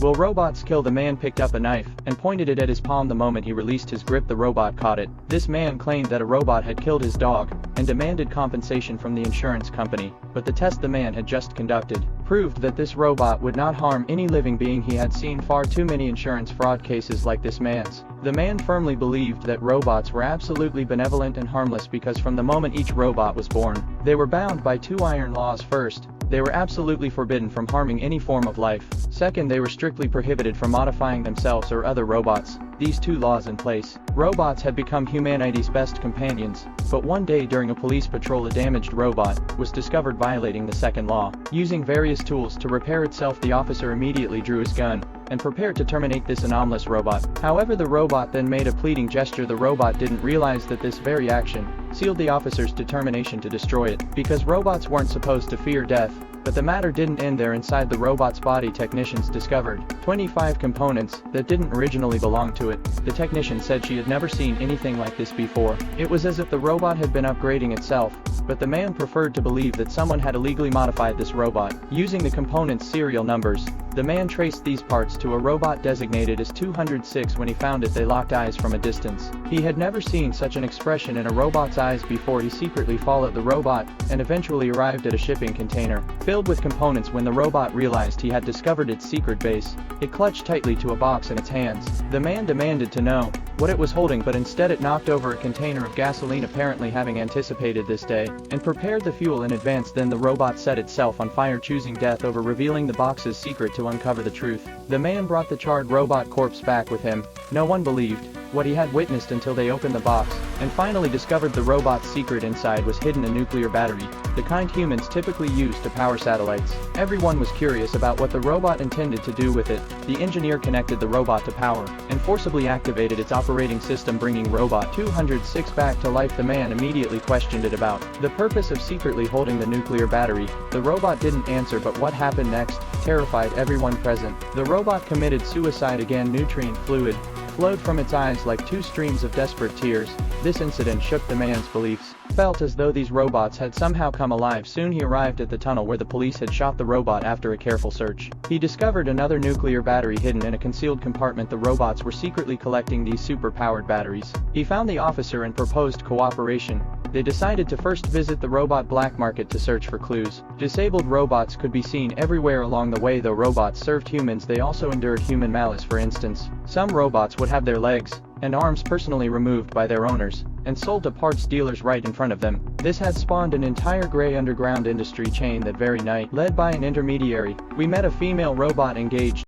Will robots kill? The man picked up a knife and pointed it at his palm. The moment he released his grip, the robot caught it. This man claimed that a robot had killed his dog and demanded compensation from the insurance company, but the test the man had just conducted proved that this robot would not harm any living being. He had seen far too many insurance fraud cases like this man's. The man firmly believed that robots were absolutely benevolent and harmless because from the moment each robot was born, they were bound by two iron laws. First, they were absolutely forbidden from harming any form of life. Second, they were strictly prohibited from modifying themselves or other robots. These two laws in place, robots had become humanity's best companions. But one day during a police patrol, a damaged robot was discovered violating the second law. Using various tools to repair itself, the officer immediately drew his gun and prepared to terminate this anomalous robot. However, the robot then made a pleading gesture. The robot didn't realize that this very action sealed the officer's determination to destroy it, because robots weren't supposed to fear death. But the matter didn't end there. Inside the robot's body, technicians discovered 25 components that didn't originally belong to it. The technician said she had never seen anything like this before. It was as if the robot had been upgrading itself, but the man preferred to believe that someone had illegally modified this robot. Using the components' serial numbers, the man traced these parts to a robot designated as 206. When he found it, they locked eyes from a distance. He had never seen such an expression in a robot's eyes before. He secretly followed the robot and eventually arrived at a shipping container filled with components. When the robot realized he had discovered its secret base, it clutched tightly to a box in its hands. The man demanded to know what it was holding, but instead it knocked over a container of gasoline, apparently having anticipated this day and prepared the fuel in advance. Then the robot set itself on fire, choosing death over revealing the box's secret to uncover the truth. The man brought the charred robot corpse back with him. No one believed what he had witnessed until they opened the box and finally discovered the robot's secret. Inside was hidden a nuclear battery, the kind humans typically use to power satellites. Everyone was curious about what the robot intended to do with it. The engineer connected the robot to power and forcibly activated its operating system, bringing robot 206 back to life. The man immediately questioned it about the purpose of secretly holding the nuclear battery. The robot didn't answer, but what happened next terrified everyone present. The robot committed suicide again. Nutrient fluid flowed from its eyes like two streams of desperate tears. This incident shook the man's beliefs. Felt as though these robots had somehow come alive. Soon he arrived at the tunnel where the police had shot the robot. After a careful search, he discovered another nuclear battery hidden in a concealed compartment. The robots were secretly collecting these super-powered batteries. He found the officer and proposed cooperation. They decided to first visit the robot black market to search for clues. Disabled robots could be seen everywhere along the way. Though robots served humans, they also endured human malice. For instance, some robots would have their legs and arms personally removed by their owners and sold to parts dealers right in front of them. This had spawned an entire gray underground industry chain. That very night, led by an intermediary, we met a female robot engaged